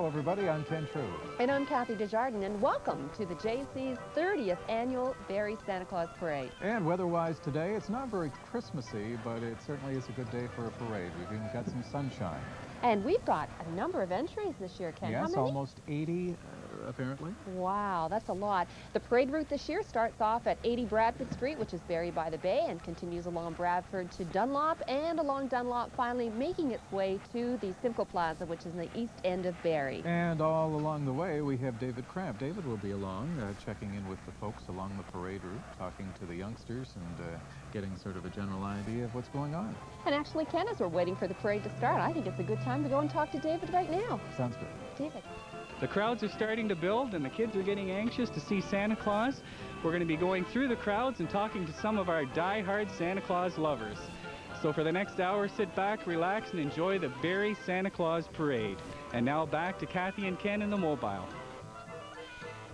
everybody. I'm Ken True. And I'm Kathy Desjardins, and welcome to the JC's 30th Annual Barrie Santa Claus Parade. And weather-wise today, it's not very Christmassy, but it certainly is a good day for a parade. We've even got some sunshine. And we've got a number of entries this year, Ken. Yes, how many? Almost 80, apparently. Wow, that's a lot. The parade route this year starts off at 80 Bradford Street, which is Barrie by the Bay, and continues along Bradford to Dunlop, and along Dunlop, finally making its way to the Simcoe Plaza, which is in the east end of Barrie. And all along the way, we have David Cramp. David will be along, checking in with the folks along the parade route, talking to the youngsters, and getting sort of a general idea of what's going on. And actually, Ken, as we're waiting for the parade to start, I think it's a good time to go and talk to David right now. Sounds good. David. The crowds are starting to build and the kids are getting anxious to see Santa Claus. We're going to be going through the crowds and talking to some of our die-hard Santa Claus lovers. So for the next hour, sit back, relax, and enjoy the Barrie Santa Claus Parade. And now back to Kathy and Ken in the mobile.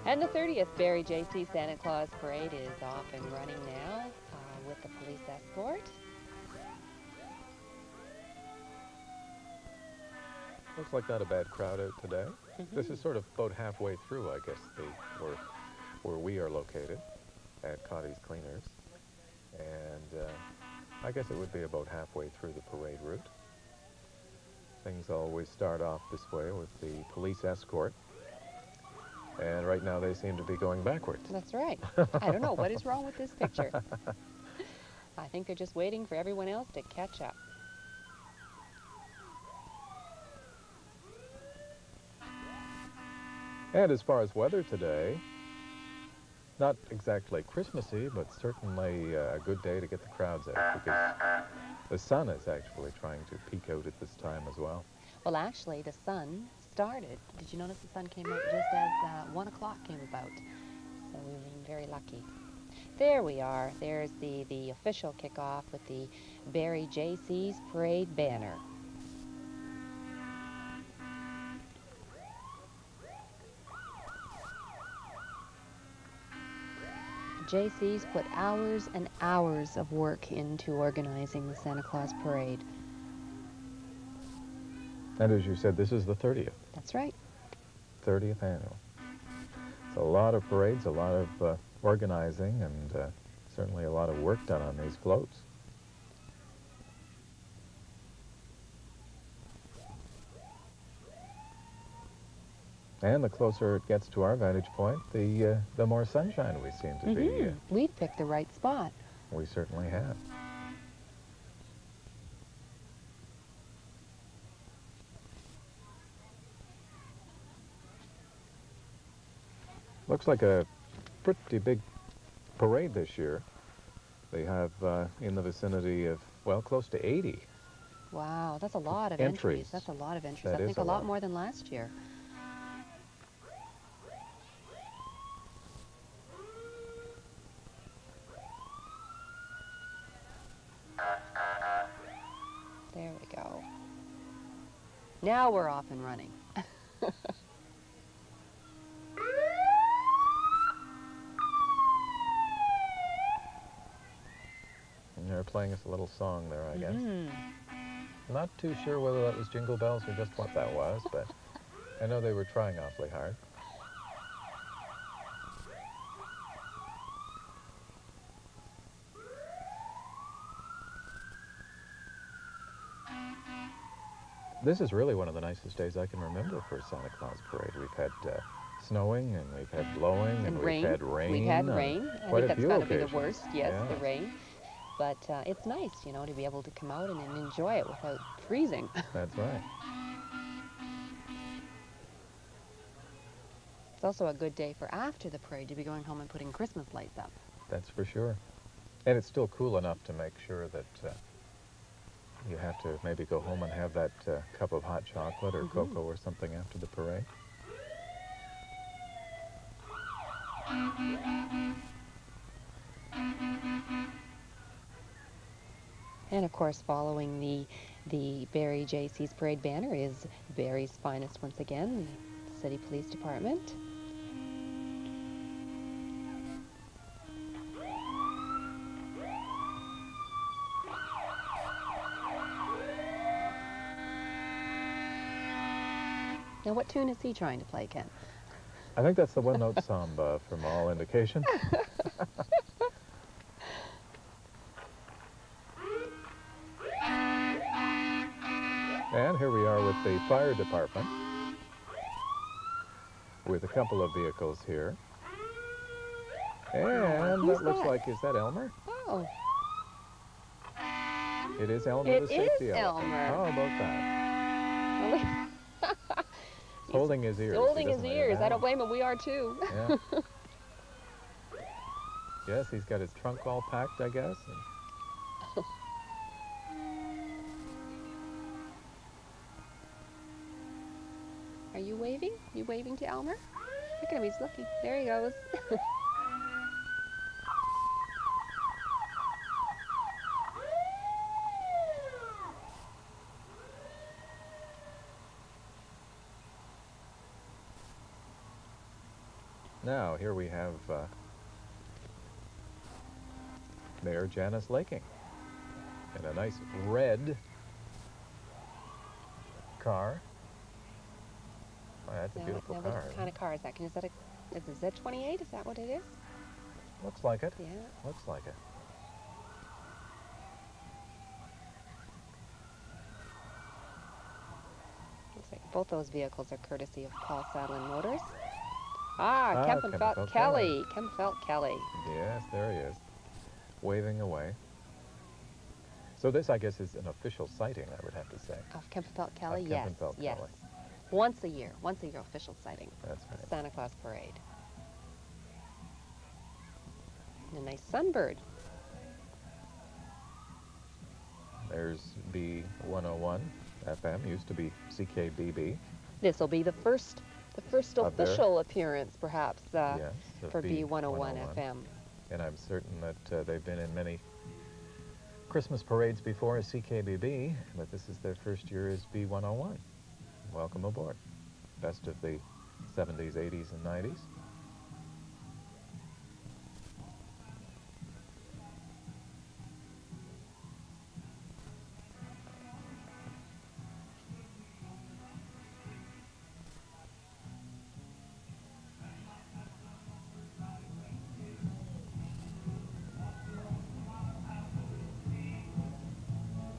And the 30th Barrie JC Santa Claus Parade is off and running now with the police escort. Looks like not a bad crowd out today. This is sort of about halfway through, I guess, where we are located at Cotty's Cleaners. And I guess it would be about halfway through the parade route. Things always start off this way with the police escort. And right now they seem to be going backwards. That's right. I don't know what is wrong with this picture. I think they're just waiting for everyone else to catch up. And as far as weather today, not exactly Christmassy, but certainly a good day to get the crowds out because the sun is actually trying to peek out at this time as well. Well, actually, the sun started. Did you notice the sun came out just as 1 o'clock came about? So we've been very lucky. There we are. There's the official kickoff with the Barrie JC's parade banner. JC's put hours and hours of work into organizing the Santa Claus Parade. And as you said, this is the 30th. That's right. 30th annual. It's a lot of parades, a lot of organizing, and certainly a lot of work done on these floats. And the closer it gets to our vantage point, the more sunshine we seem to be. We've picked the right spot. We certainly have. Looks like a pretty big parade this year. They have in the vicinity of, well, close to 80. Wow, that's a lot of entries. That's a lot of entries. That I think is a lot more than last year. There we go. Now we're off and running. And they're playing us a little song there, I guess. Not too sure whether that was Jingle Bells or just what that was, but I know they were trying awfully hard. This is really one of the nicest days I can remember for Santa Claus Parade. We've had snowing, and we've had blowing, and we've had rain. We've had rain. I think that's got to be the worst, yes, yeah. the rain. But it's nice, you know, to be able to come out and enjoy it without freezing. That's right. It's also a good day for after the parade to be going home and putting Christmas lights up. That's for sure. And it's still cool enough to make sure that you have to maybe go home and have that cup of hot chocolate or cocoa or something after the parade. And of course, following the Barrie JC's parade banner is Barrie's finest once again, the City Police Department. Now, what tune is he trying to play, Ken? I think that's the one-note samba from all indications. And here we are with the fire department with a couple of vehicles here. And Who's that looks that? like, is that Elmer? Oh, It is Elmer, it the is safety elephant. Elmer. How about that? Well, He's holding his ears. He holding his doesn't let it ears. I out. don't blame him. We are too. Yeah. Yes, he's got his trunk all packed, I guess. And Are you waving? You waving to Elmer? Look at him. He's looking. There he goes. now, here we have Mayor Janice Laking in a nice red car. Oh, that's a Now, beautiful now car. what kind of car is that? Is that is a Z28? Is that what it is? Looks like it. Yeah. Looks like it. Looks like both those vehicles are courtesy of Paul Sadlin Motors. Ah, Ah, Kempenfeld Kempenfeld Kelly. Kempenfeld Kelly. Yes, there he is, waving away. So this, I guess, is an official sighting, I would have to say. Of Kempenfeld Kelly? Of Yes. Kempenfeld Yes. Kelly. Once a year official sighting. That's right. Santa Claus Parade. And a nice sunbird. There's B101 FM, used to be CKBB. This will be the first Of their- official appearance, perhaps, Yes, of for B101 FM. And I'm certain that they've been in many Christmas parades before as CKBB, but this is their first year as B101. Welcome aboard. Best of the 70s, 80s, and 90s.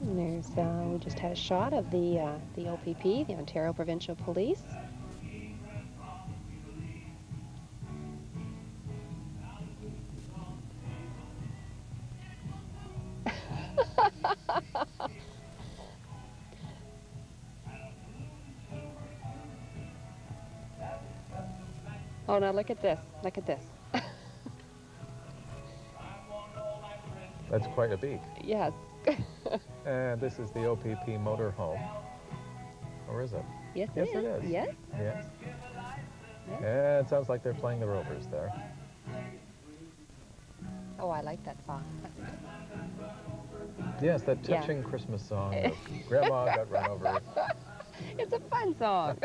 And there's, we just had a shot of the OPP, the Ontario Provincial Police. Oh, now look at this. Look at this. That's quite a beak. Yes. And this is the OPP motorhome. Or is it? Yes, Yes, it is. Yes. Yes. Yes. Yeah, it sounds like they're playing the Rovers there. Oh, I like that song. That's good. Yes, that Yeah. touching Christmas song of Grandma got run over. It's a fun song.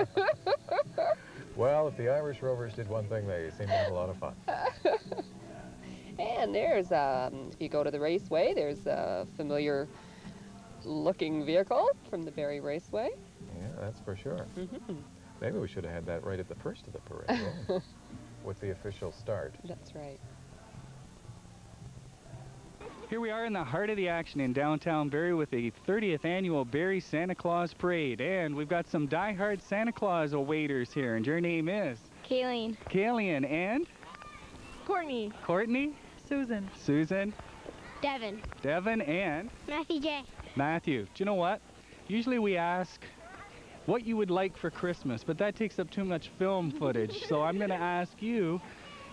Well, if the Irish Rovers did one thing, they seem to have a lot of fun. And there's, if you go to the raceway, there's a familiar looking vehicle from the Barrie Raceway. Yeah, that's for sure. Mm-hmm. Maybe we should have had that right at the first of the parade, yeah, with the official start. That's right. Here we are in the heart of the action in downtown Barrie with the 30th annual Barrie Santa Claus Parade. And we've got some die-hard Santa Claus awaiters here. And your name is? Kayleen. Kalian. And? Courtney. Courtney? Susan. Susan? Devin. Devin. And? Matthew J. Matthew. Do you know what? Usually we ask what you would like for Christmas, but that takes up too much film footage. So I'm going to ask you,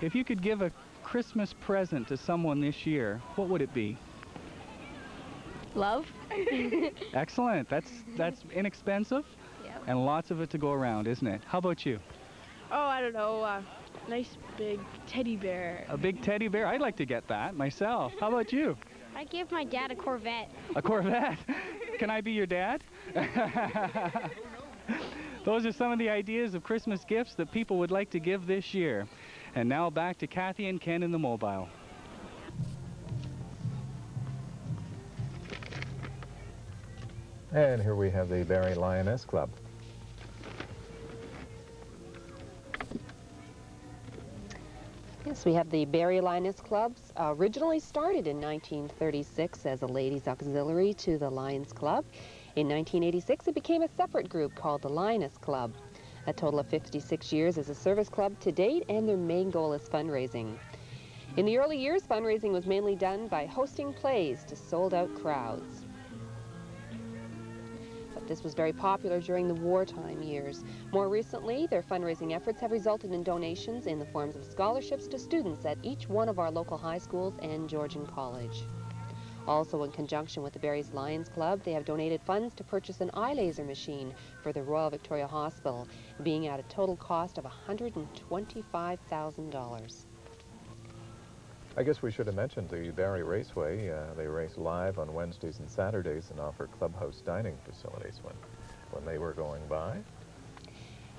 if you could give a Christmas present to someone this year, what would it be? Love. Excellent. That's inexpensive, Yep. and lots of it to go around, isn't it? How about you? Oh, I don't know. Nice big teddy bear. A big teddy bear? I'd like to get that myself. How about you? I give my dad a Corvette. A Corvette? Can I be your dad? Those are some of the ideas of Christmas gifts that people would like to give this year. And now back to Kathy and Ken in the mobile. And here we have the Barrie Lioness Club. Yes, we have the Barrie Lioness Clubs, originally started in 1936 as a ladies' auxiliary to the Lions Club. In 1986, it became a separate group called the Lioness Club. A total of 56 years as a service club to date, and their main goal is fundraising. In the early years, fundraising was mainly done by hosting plays to sold-out crowds. But this was very popular during the wartime years. More recently, their fundraising efforts have resulted in donations in the forms of scholarships to students at each one of our local high schools and Georgian College. Also, in conjunction with the Barrie's Lions Club, they have donated funds to purchase an eye laser machine for the Royal Victoria Hospital, being at a total cost of $125,000. I guess we should have mentioned the Barrie Raceway. They race live on Wednesdays and Saturdays and offer clubhouse dining facilities when they were going by.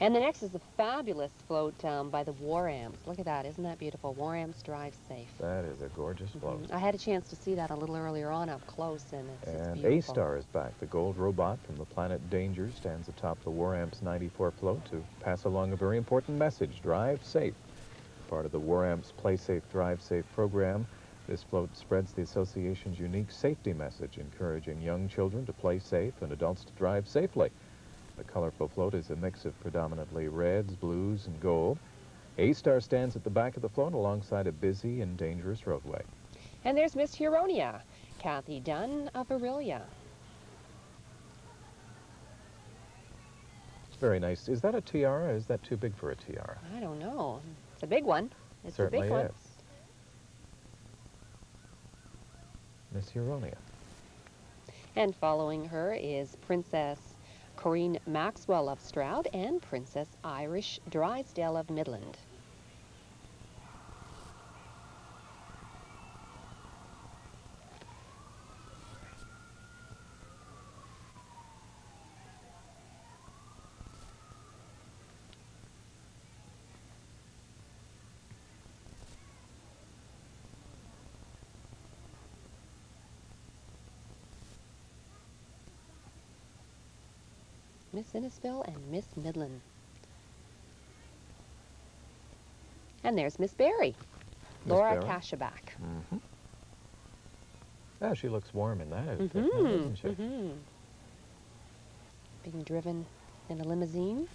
And the next is the fabulous float by the War Amps. Look at that. Isn't that beautiful? War Amps Drive Safe. That is a gorgeous float. I had a chance to see that a little earlier on up close, and it's And beautiful. A-Star is back. The gold robot from the planet Danger stands atop the War Amps 94 float to pass along a very important message: drive safe. Part of the War Amps Play Safe, Drive Safe program, this float spreads the association's unique safety message, encouraging young children to play safe and adults to drive safely. The colorful float is a mix of predominantly reds, blues, and gold. A-Star stands at the back of the float alongside a busy and dangerous roadway. And there's Miss Huronia, Kathy Dunn of Aurelia. Very nice. Is that a tiara, or is that too big for a tiara? I don't know. It's a big one. It's Certainly a big one. is. Miss Huronia. And following her is Princess Corinne Maxwell of Stroud and Princess Irish Drysdale of Midland. Miss Innisfil and Miss Midland. And there's Miss Barrie, Laura Barrie. Kashabak. Mm-hmm. Yeah, she looks warm in that outfit, doesn't she? Being driven in a limousine.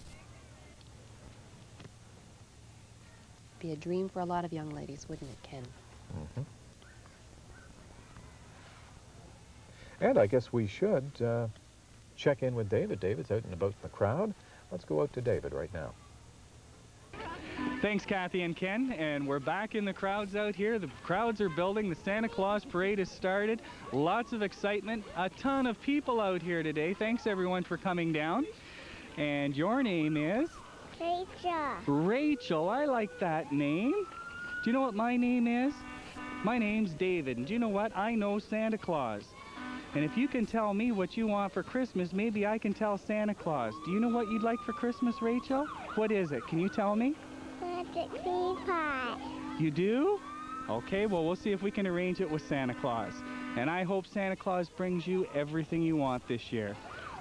Be a dream for a lot of young ladies, wouldn't it, Ken? Mm-hmm. And I guess we should check in with David. David's out and about in the crowd. Let's go out to David right now. Thanks, Kathy and Ken. And we're back in the crowds out here. The crowds are building. The Santa Claus parade has started. Lots of excitement. A ton of people out here today. Thanks, everyone, for coming down. And your name is? Rachel. Rachel. I like that name. Do you know what my name is? My name's David. And do you know what? I know Santa Claus. And if you can tell me what you want for Christmas, maybe I can tell Santa Claus. Do you know what you'd like for Christmas, Rachel? What is it? Can you tell me? Magic cream pie. You do? Okay, well, we'll see if we can arrange it with Santa Claus. And I hope Santa Claus brings you everything you want this year.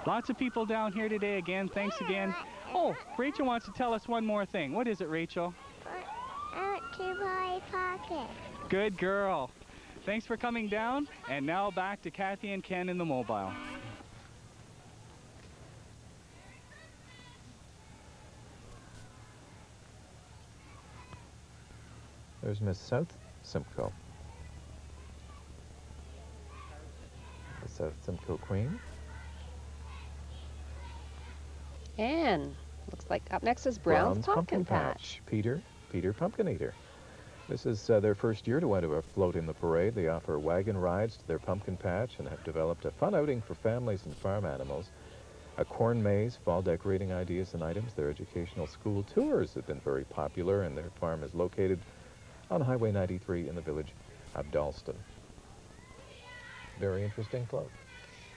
Lots of people down here today again. Thanks again. Oh, Rachel wants to tell us one more thing. What is it, Rachel? I want to buy pocket. Good girl. Thanks for coming down, and now back to Kathy and Ken in the mobile. There's Miss South Simcoe. The South Simcoe Queen. And looks like up next is Brown's Pumpkin Patch. Peter Pumpkin Eater. This is their first year to enter a float in the parade. They offer wagon rides to their pumpkin patch and have developed a fun outing for families and farm animals. A corn maze, fall decorating ideas and items. Their educational school tours have been very popular, and their farm is located on Highway 93 in the village of Dalston. Very interesting float.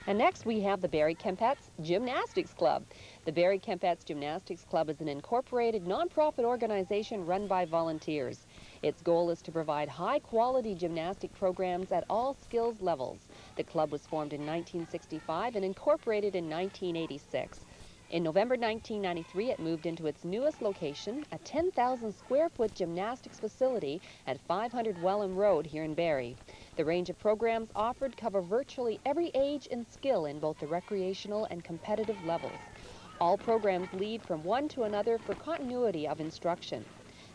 And next we have the Barrie Kempets Gymnastics Club. The Barrie Kempets Gymnastics Club is an incorporated nonprofit organization run by volunteers. Its goal is to provide high-quality gymnastic programs at all skills levels. The club was formed in 1965 and incorporated in 1986. In November 1993, it moved into its newest location, a 10,000 square foot gymnastics facility at 500 Welland Road here in Barrie. The range of programs offered cover virtually every age and skill in both the recreational and competitive levels. All programs lead from one to another for continuity of instruction.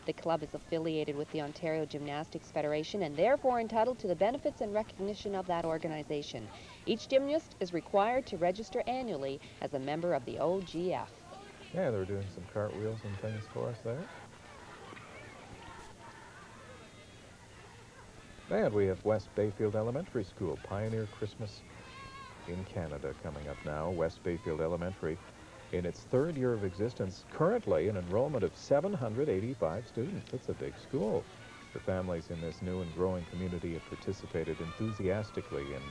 The club is affiliated with the Ontario Gymnastics Federation and therefore entitled to the benefits and recognition of that organization. Each gymnast is required to register annually as a member of the OGF. Yeah, they're doing some cartwheels and things for us there. And we have West Bayfield Elementary School, Pioneer Christmas in Canada coming up now. West Bayfield Elementary, in its third year of existence, currently an enrollment of 785 students. That's a big school. The families in this new and growing community have participated enthusiastically in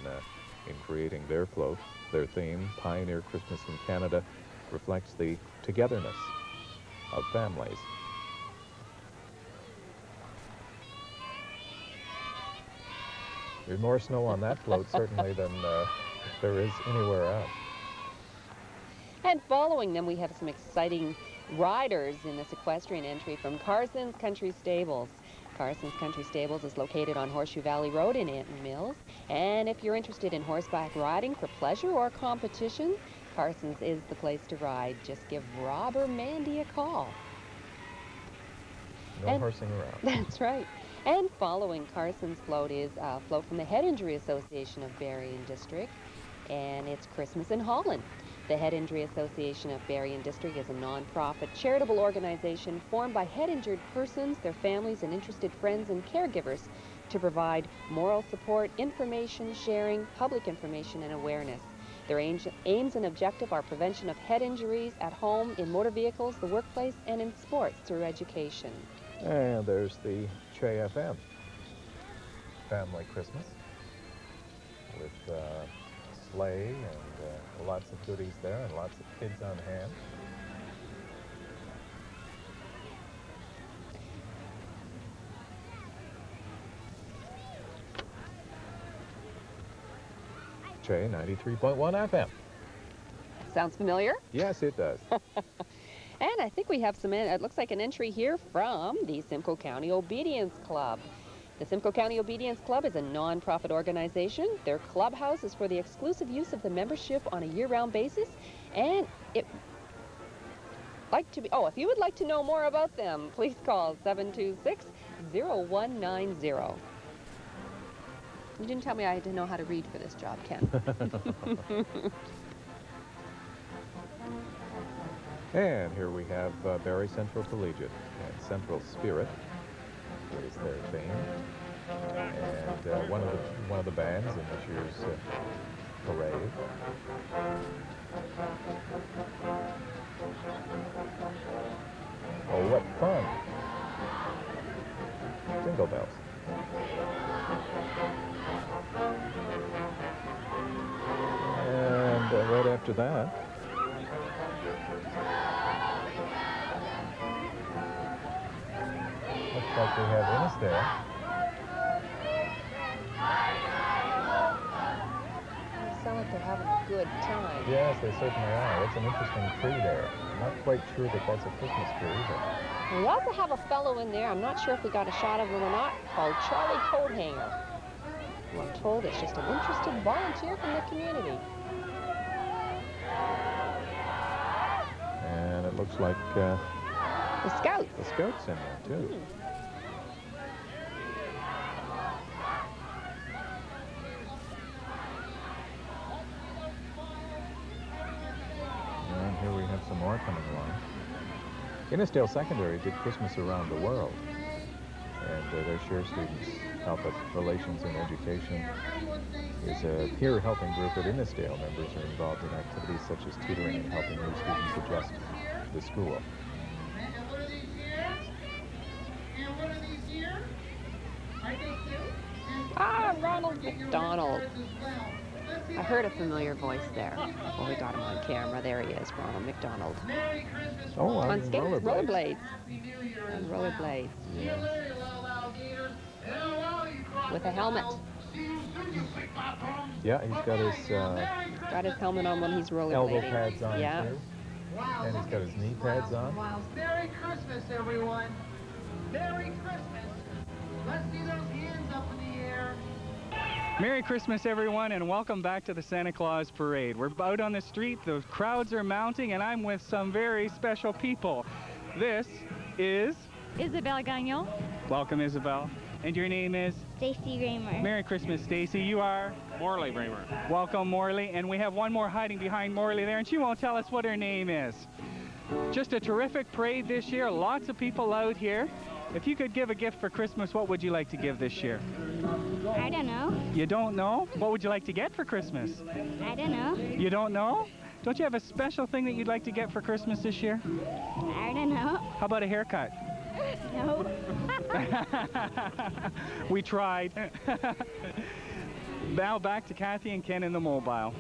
creating their float. Their theme, Pioneer Christmas in Canada, reflects the togetherness of families. There's more snow on that float, certainly, than there is anywhere else. And following them, we have some exciting riders in this equestrian entry from Carson's Country Stables. Carson's Country Stables is located on Horseshoe Valley Road in Anton Mills. And if you're interested in horseback riding for pleasure or competition, Carson's is the place to ride. Just give Rob or Mandy a call. No horsing around. That's right. And following Carson's float is a float from the Head Injury Association of Barrie and District, and it's Christmas in Holland. The Head Injury Association of Barrie and District is a non-profit charitable organization formed by head-injured persons, their families, and interested friends and caregivers to provide moral support, information sharing, public information, and awareness. Their aims and objective are prevention of head injuries at home, in motor vehicles, the workplace, and in sports through education. And there's the Che FM Family Christmas with sleigh and lots of goodies there and lots of kids on hand. Che 93.1 FM. Sounds familiar? Yes, it does. And I think we have some, it looks like an entry here from the Simcoe County Obedience Club. The Simcoe County Obedience Club is a non-profit organization. Their clubhouse is for the exclusive use of the membership on a year-round basis. And if you would like to know more about them, please call 726-0190. You didn't tell me I had to know how to read for this job, Ken. And here we have Barrie Central Collegiate and Central Spirit is their theme. And one of the bands in this year's parade. Oh, what fun! Jingle bells. And right after that, looks like we have Innes there. They sound like they're having a good time. Yes, they certainly are. That's an interesting tree there. I'm not quite sure that that's a Christmas tree, but... We also have a fellow in there, I'm not sure if we got a shot of him or not, called Charlie Coathanger. I'm told it's just an interested volunteer from the community. And it looks like... the Scouts. The Scouts in there, too. And here we have some more coming along. Innisdale Secondary did Christmas Around the World, and their share students help at Relations in Education is a peer helping group at Innisdale. Members are involved in activities such as tutoring and helping new students adjust to the school. Ah, Ronald McDonald. I heard a familiar voice there. Well, we got him on camera. There he is, Ronald McDonald. Oh, on skates, rollerblades. On rollerblades. Yes. With a helmet. Yeah, he's got his helmet on when he's rollerblading. elbow pads on, yeah. too. And he's got his knee pads on. Merry Christmas, everyone. Merry Christmas. Let's see those hands up in the air. Merry Christmas, everyone, and welcome back to the Santa Claus Parade. We're out on the street, the crowds are mounting, and I'm with some very special people. This is Isabel Gagnon. Welcome, Isabel. And your name is? Stacy Raymer. Merry Christmas, Stacy. You are? Morley Raymer. Welcome, Morley. And we have one more hiding behind Morley there, and she won't tell us what her name is. Just a terrific parade this year. Lots of people out here. If you could give a gift for Christmas, what would you like to give this year? I don't know. You don't know? What would you like to get for Christmas? I don't know. You don't know? Don't you have a special thing that you'd like to get for Christmas this year? I don't know. How about a haircut? No. We tried. Now back to Kathy and Ken in the mobile.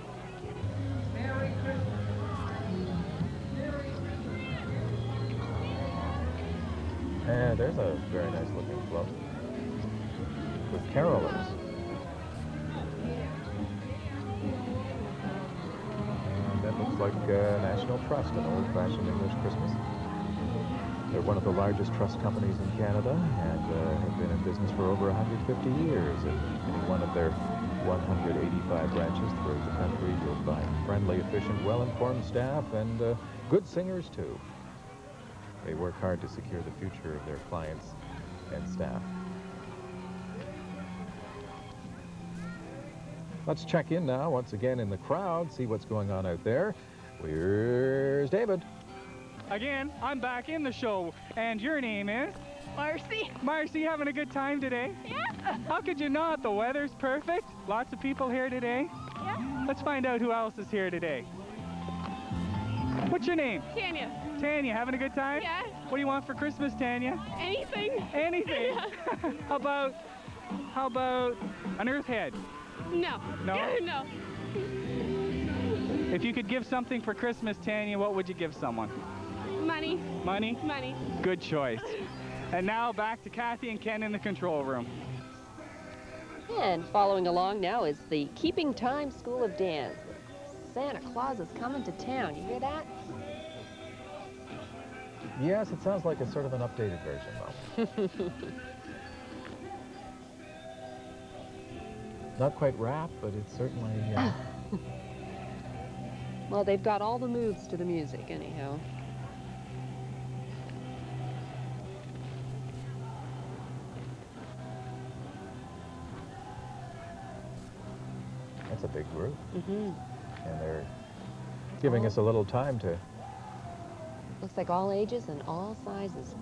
Merry Christmas. And there's a very nice looking float with carolers. And that looks like National Trust, an old-fashioned English Christmas. They're one of the largest trust companies in Canada and have been in business for over 150 years. In any one of their 185 branches throughout the country, you'll find friendly, efficient, well-informed staff and good singers, too. They work hard to secure the future of their clients and staff. Let's check in now, once again, in the crowd, see what's going on out there. Where's David? Again, I'm back in the show, and your name is? Marcy. Marcy, having a good time today? Yeah. How could you not? The weather's perfect. Lots of people here today. Yeah. Let's find out who else is here today. What's your name? Tanya. Tanya, having a good time? Yeah. What do you want for Christmas, Tanya? Anything. Anything? How about an earth head? No. No? No. If you could give something for Christmas, Tanya, what would you give someone? Money. Money? Money. Good choice. And now back to Kathy and Ken in the control room. And following along now is the Keeping Time School of Dance. Santa Claus is coming to town. You hear that? Yes, it sounds like a sort of an updated version, though. Not quite rap, but it's certainly... Well, they've got all the moves to the music, anyhow. That's a big group. Mm-hmm. And they're giving us a little time to... Looks like all ages and all sizes.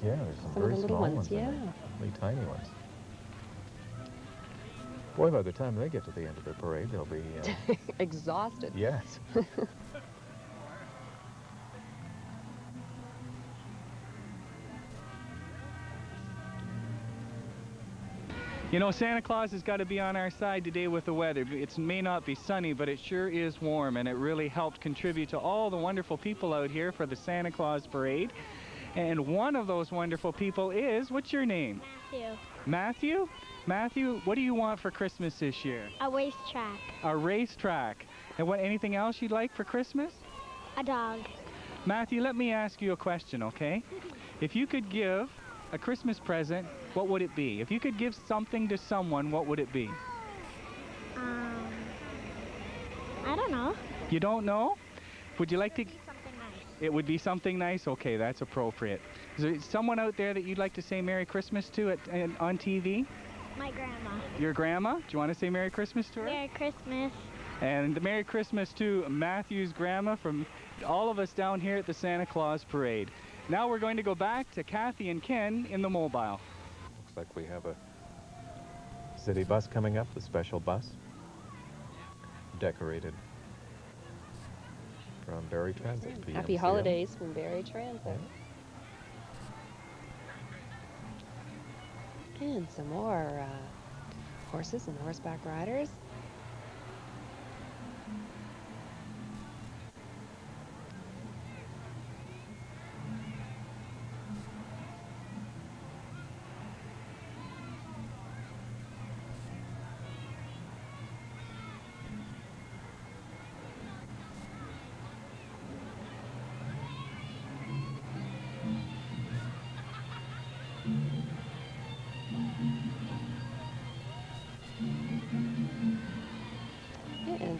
Yeah, there's some Some of very the little small ones, in yeah. there, really tiny ones. Boy, by the time they get to the end of the parade, they'll be... Exhausted. Yes. You know, Santa Claus has got to be on our side today with the weather. It may not be sunny, but it sure is warm, and it really helped contribute to all the wonderful people out here for the Santa Claus Parade. And one of those wonderful people is, what's your name? Matthew. Matthew? Matthew, what do you want for Christmas this year? A racetrack. A racetrack. And what, anything else you'd like for Christmas? A dog. Matthew, let me ask you a question, okay? If you could give a Christmas present, what would it be? If you could give something to someone, what would it be? I don't know. You don't know? Would you like to... Something nice. It would be something nice? Okay, that's appropriate. Is there someone out there that you'd like to say Merry Christmas to on TV? My grandma. Your grandma? Do you want to say Merry Christmas to her? Merry Christmas. And Merry Christmas to Matthew's grandma from all of us down here at the Santa Claus Parade. Now we're going to go back to Kathy and Ken in the mobile. Looks like we have a city bus coming up, the special bus. Decorated from Barrie Transit. Happy PMCM. holidays from Barrie Transit. And some more horses and horseback riders.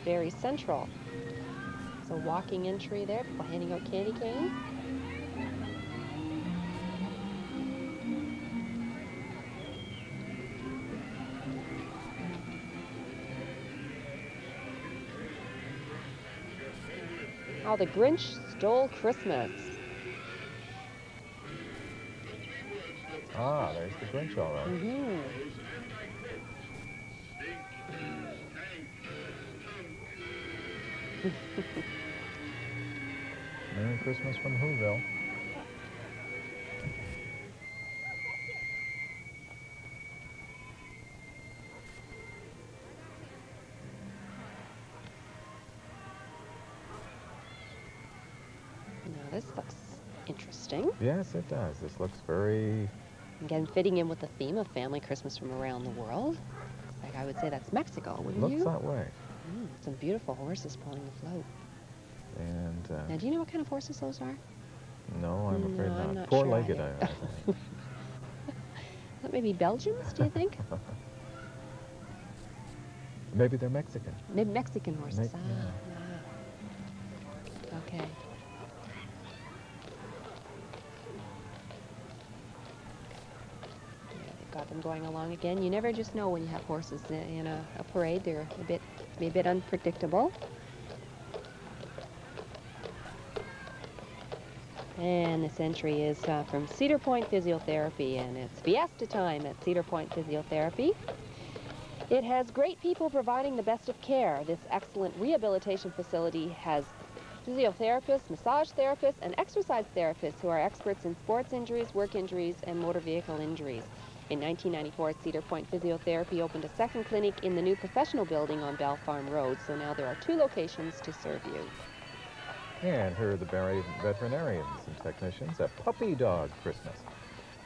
Barrie Central. So walking entry there, people handing out candy canes. How the Grinch Stole Christmas. Ah, there's the Grinch, all right. Merry Christmas from Whoville. Now this looks interesting. Yes, it does. This looks very... Again, fitting in with the theme of family Christmas from around the world. Looks like I would say that's Mexico, wouldn't you? Looks that way. Some beautiful horses pulling the float. And... Now, do you know what kind of horses those are? No, I'm afraid No, I'm not. not Four-legged, sure I think. That maybe Belgians, do you think? Maybe they're Mexican. Maybe Mexican horses. Okay. Yeah, they've got them going along again. You never just know when you have horses in a parade. They're can be a bit unpredictable. And this entry is from Cedar Point Physiotherapy, and it's fiesta time at Cedar Point Physiotherapy. It has great people providing the best of care. This excellent rehabilitation facility has physiotherapists, massage therapists, and exercise therapists who are experts in sports injuries, work injuries, and motor vehicle injuries. In 1994, Cedar Point Physiotherapy opened a second clinic in the new professional building on Bell Farm Road, so now there are 2 locations to serve you. And here are the Barrie veterinarians and technicians at Puppy Dog Christmas.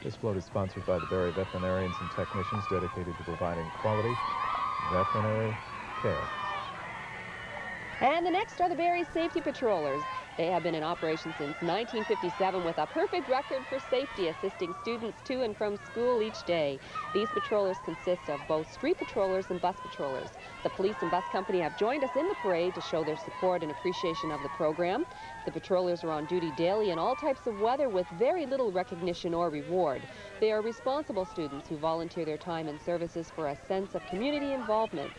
This float is sponsored by the Barrie veterinarians and technicians dedicated to providing quality veterinary care. And the next are the Barrie Safety Patrollers. They have been in operation since 1957 with a perfect record for safety, assisting students to and from school each day. These patrollers consist of both street patrollers and bus patrollers. The police and bus company have joined us in the parade to show their support and appreciation of the program. The patrollers are on duty daily in all types of weather with very little recognition or reward. They are responsible students who volunteer their time and services for a sense of community involvement.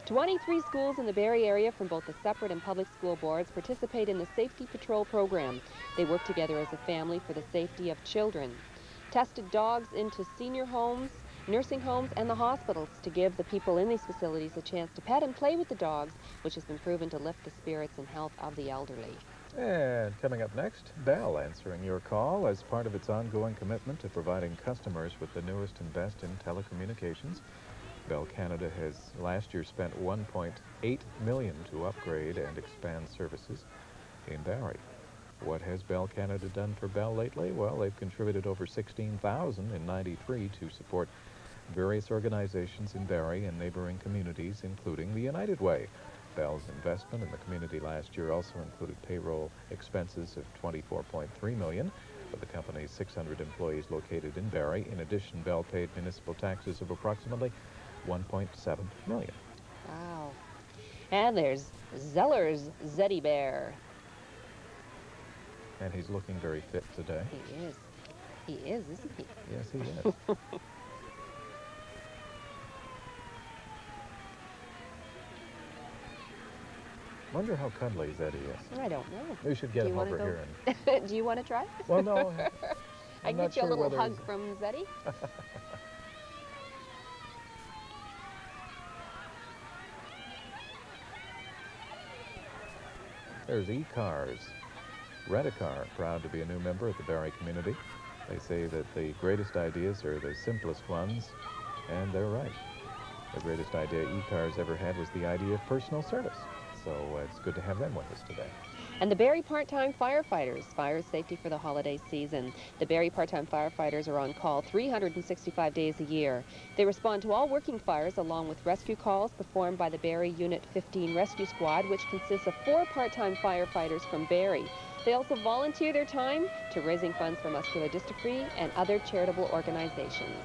23 schools in the Barrie area from both the separate and public school boards participate in the Safety Patrol program. They work together as a family for the safety of children. Tested dogs into senior homes, nursing homes, and the hospitals to give the people in these facilities a chance to pet and play with the dogs, which has been proven to lift the spirits and health of the elderly. And coming up next, Bell answering your call as part of its ongoing commitment to providing customers with the newest and best in telecommunications. Bell Canada has last year spent $1.8 million to upgrade and expand services in Barrie. What has Bell Canada done for Bell lately? Well, they've contributed over $16,000 in '93 to support various organizations in Barrie and neighboring communities, including the United Way. Bell's investment in the community last year also included payroll expenses of $24.3 million for the company's 600 employees located in Barrie. In addition, Bell paid municipal taxes of approximately $1.7 million. Wow. And there's Zeller's Zeddy Bear. And he's looking very fit today. He is. He is, isn't he? Yes, he is. Wonder how cuddly Zeddy is. I don't know. We should get him over here. And do you want to try? Well, no. I can get you a little hug from Zeddy. There's E-Cars. Rent-A-Car, proud to be a new member of the Barrie community. They say that the greatest ideas are the simplest ones, and they're right. The greatest idea E-Cars ever had was the idea of personal service. So it's good to have them with us today. And the Barrie part-time firefighters, fire safety for the holiday season. The Barrie part-time firefighters are on call 365 days a year. They respond to all working fires along with rescue calls performed by the Barrie Unit 15 Rescue Squad, which consists of 4 part-time firefighters from Barrie. They also volunteer their time to raising funds for muscular dystrophy and other charitable organizations.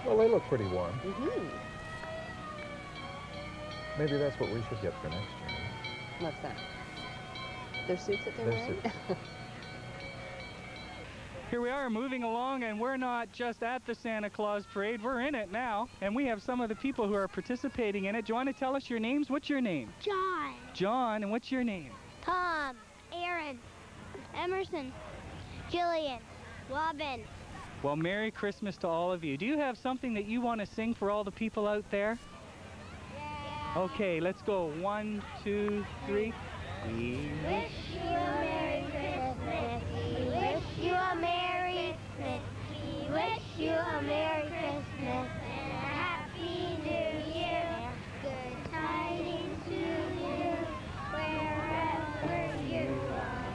Well, they look pretty warm. Maybe that's what we should get for next year. What's that? Their suits that they're Their wearing? suits. Here we are moving along, and we're not just at the Santa Claus Parade, we're in it now. And we have some of the people who are participating in it. Do you want to tell us your names? What's your name? John, John, and what's your name? Tom, Aaron, Emerson, Jillian, Robin. Well, Merry Christmas to all of you. Do you have something that you want to sing for all the people out there? Yeah. Okay, let's go. 1, 2, 3. We Wish you a Merry Christmas. We wish you a Merry Christmas. We wish you a Merry Christmas and a Happy New Year. Good tidings to you wherever you are.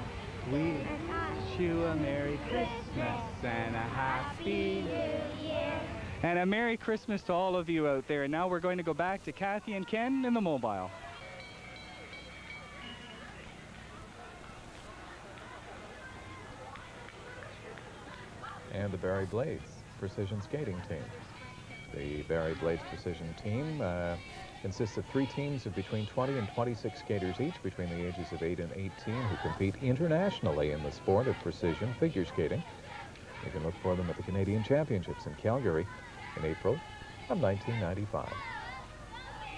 We wish you a Merry Christmas and a Happy New Year. and a Merry Christmas to all of you out there. And now we're going to go back to Kathy and Ken in the mobile. And the Barrie Blades Precision Skating Team. The Barrie Blades Precision Team consists of 3 teams of between 20 and 26 skaters each between the ages of 8 and 18 who compete internationally in the sport of precision figure skating. You can look for them at the Canadian Championships in Calgary in April of 1995.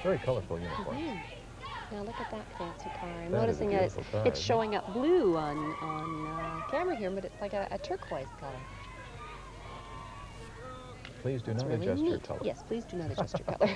Very colorful uniforms. Now look at that fancy car. I'm That is a noticing it's, beautiful car, it's isn't it? showing up blue on camera here, but it's like a turquoise color. Please do It's not really adjust your neat. color. Yes, please do not adjust your color.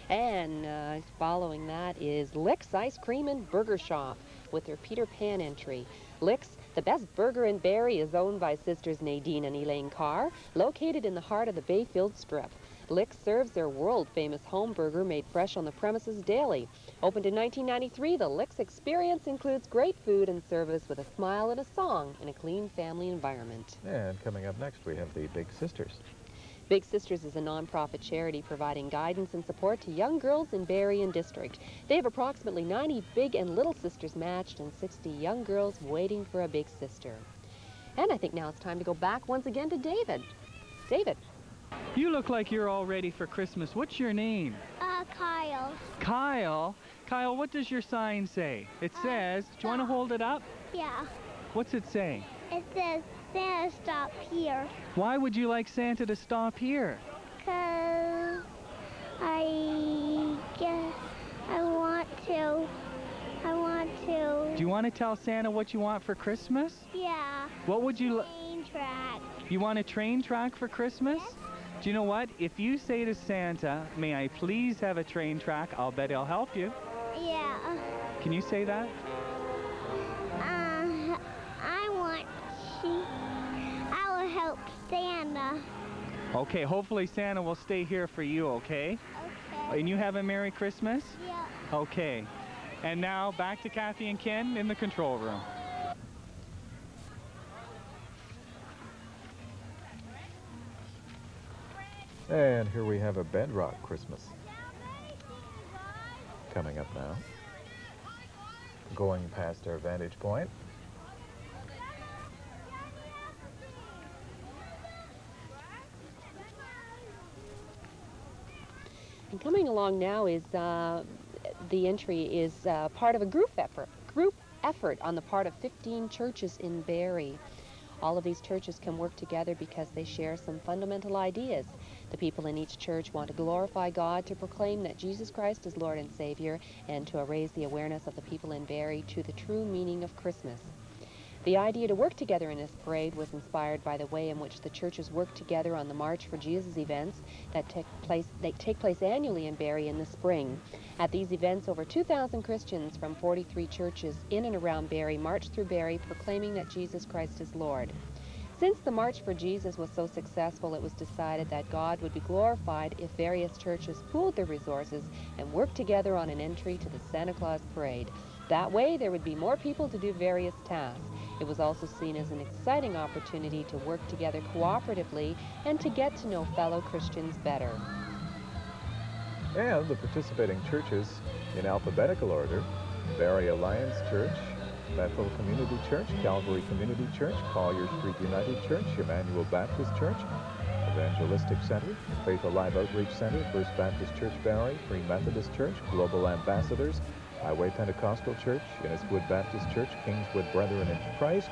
And following that is Lick's Ice Cream and Burger Shop with their Peter Pan entry. Lick's, the best burger in Barrie, is owned by sisters Nadine and Elaine Carr, located in the heart of the Bayfield Strip. Lick's serves their world-famous home burger made fresh on the premises daily. Opened in 1993, the Lick's experience includes great food and service with a smile and a song in a clean family environment. And coming up next, we have the Big Sisters. Big Sisters is a non-profit charity providing guidance and support to young girls in Barrie and District. They have approximately 90 big and little sisters matched and 60 young girls waiting for a big sister. And I think now it's time to go back once again to David. David. You look like you're all ready for Christmas. What's your name? Kyle. Kyle. Kyle, what does your sign say? It says, do you want to hold it up? Yeah. What's it say? It says Santa stop here. Why would you like Santa to stop here? 'Cause I guess I want to. Do you want to tell Santa what you want for Christmas? Yeah. What would you Train track. You want a train track for Christmas? Do you know what? If you say to Santa, may I please have a train track, I'll bet he'll help you. Yeah. Can you say that? I will help Santa. Okay, hopefully Santa will stay here for you, okay? Okay. And you have a Merry Christmas? Yeah. Okay. And now back to Kathy and Ken in the control room. And here we have a Bedrock Christmas. Coming up now. Going past our vantage point. And coming along now is the entry is part of a group effort on the part of 15 churches in Barrie. All of these churches can work together because they share some fundamental ideas. The people in each church want to glorify God, to proclaim that Jesus Christ is Lord and Savior, and to raise the awareness of the people in Barrie to the true meaning of Christmas. The idea to work together in this parade was inspired by the way in which the churches work together on the March for Jesus events that take place annually in Barrie in the spring. At these events, over 2,000 Christians from 43 churches in and around Barrie march through Barrie proclaiming that Jesus Christ is Lord. Since the March for Jesus was so successful, it was decided that God would be glorified if various churches pooled their resources and worked together on an entry to the Santa Claus Parade. That way, there would be more people to do various tasks. It was also seen as an exciting opportunity to work together cooperatively and to get to know fellow Christians better. And the participating churches in alphabetical order: Barrie Alliance Church, Bethel Community Church, Calvary Community Church, Collier Street United Church, Emmanuel Baptist Church, Evangelistic Center, Faith Alive Outreach Center, First Baptist Church Barrie, Free Methodist Church, Global Ambassadors, Highway Pentecostal Church, Inniswood Baptist Church, Kingswood Brethren in Christ,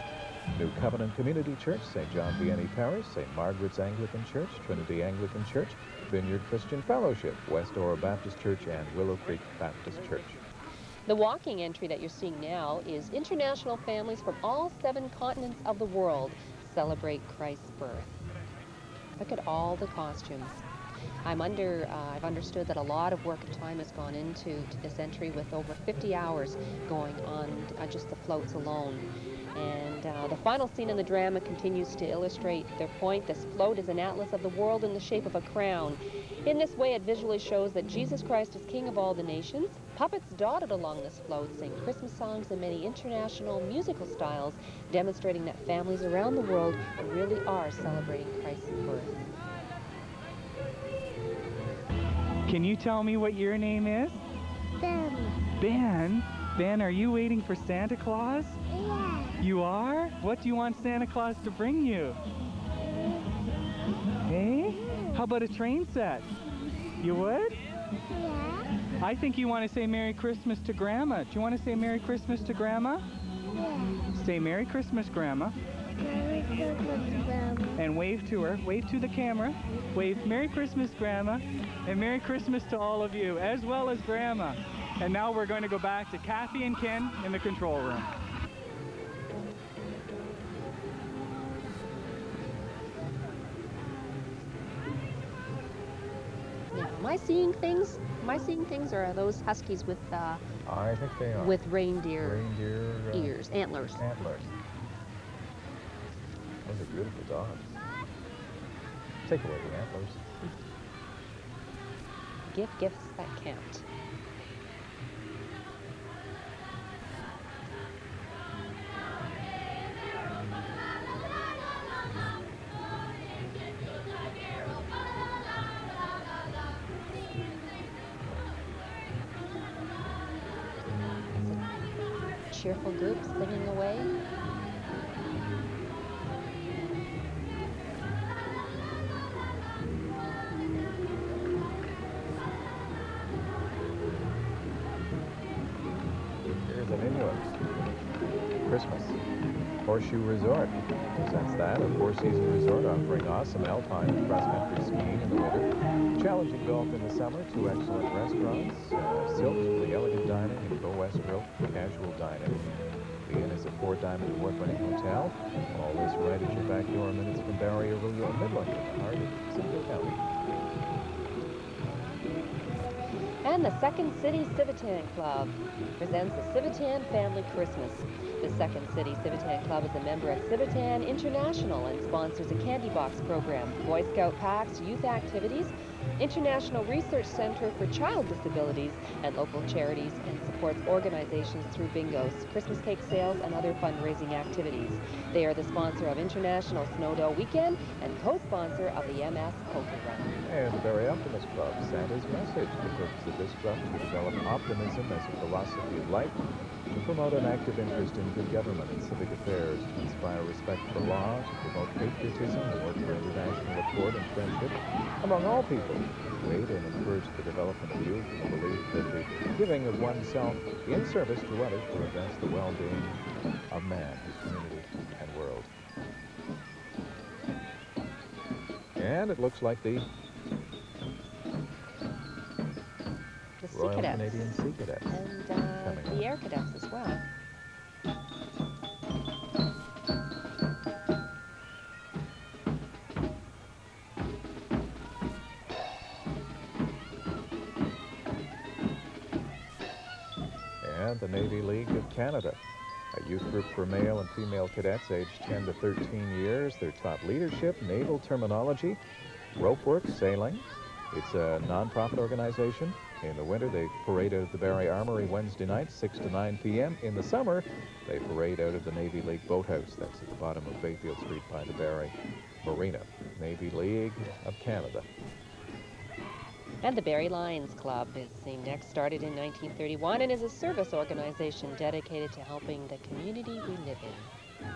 New Covenant Community Church, St. John Vianney Parish, St. Margaret's Anglican Church, Trinity Anglican Church, Vineyard Christian Fellowship, West Ora Baptist Church, and Willow Creek Baptist Church. The walking entry that you're seeing now is international families from all 7 continents of the world celebrate Christ's birth. Look at all the costumes. I've understood that a lot of work and time has gone into this entry, with over 50 hours going on just the floats alone. And the final scene in the drama continues to illustrate their point. This float is an atlas of the world in the shape of a crown. In this way, it visually shows that Jesus Christ is King of all the nations. Puppets dotted along this float sing Christmas songs in many international musical styles, demonstrating that families around the world really are celebrating Christ's birth. Can you tell me what your name is? Ben. Ben? Ben, are you waiting for Santa Claus? Yeah. You are? What do you want Santa Claus to bring you? Hey? How about a train set? You would? Yeah. I think you want to say Merry Christmas to Grandma. Do you want to say Merry Christmas to Grandma? Yeah. Say Merry Christmas, Grandma. Merry Christmas, Grandma. And wave to her. Wave to the camera. Wave Merry Christmas, Grandma. And Merry Christmas to all of you, as well as Grandma. And now we're going to go back to Kathy and Ken in the control room. Now, am I seeing things? Am I seeing things, or are those huskies with I think they are. reindeer Reindeer ears, antlers? Antlers. Those are beautiful dogs. Take away the antlers. Give gifts that count. Cheerful group singing away. Here's an Inuit. Christmas. Horseshoe Resort presents that, a 4-season resort offering awesome alpine and cross-country skiing in the winter, challenging golf in the summer, 2 excellent restaurants, Silk, the elegant dining, and Go West Grill, casual dining. The Inn is a 4-diamond award-winning hotel. All this right at your back door, minutes from Barrie, Orillia, and Midland, in the heart of Simcoe County. And the Second City Civitan Club presents the Civitan Family Christmas. The Second City Civitan Club is a member of Civitan International and sponsors a candy box program, Boy Scout packs, youth activities, International Research Center for Child Disabilities, and local charities, and supports organizations through bingos, Christmas cake sales, and other fundraising activities. They are the sponsor of International Snow Dough Weekend and co-sponsor of the MS Poker Run. And the Barrie Optimist Club, Santa's message. The purpose of this club to develop optimism as a philosophy of life, to promote an active interest in good government and civic affairs, to inspire respect for law, to promote patriotism, and work for international accord and friendship among all people, to aid and encourage the development of youth and the belief that the giving of oneself in service to others will advance the well-being of man, his community, and world. And it looks like the Sea Royal Cadets. Canadian Sea Cadets. And the Air Cadets as well. And the Navy League of Canada, a youth group for male and female cadets aged 10 to 13 years. They're taught leadership, naval terminology, rope work, sailing. It's a non-profit organization. In the winter, they parade out of the Barrie Armory Wednesday night, 6 to 9 p.m. In the summer, they parade out of the Navy League Boathouse. That's at the bottom of Bayfield Street by the Barrie Marina. Navy League of Canada. And the Barrie Lions Club is seen next, started in 1931 and is a service organization dedicated to helping the community we live in.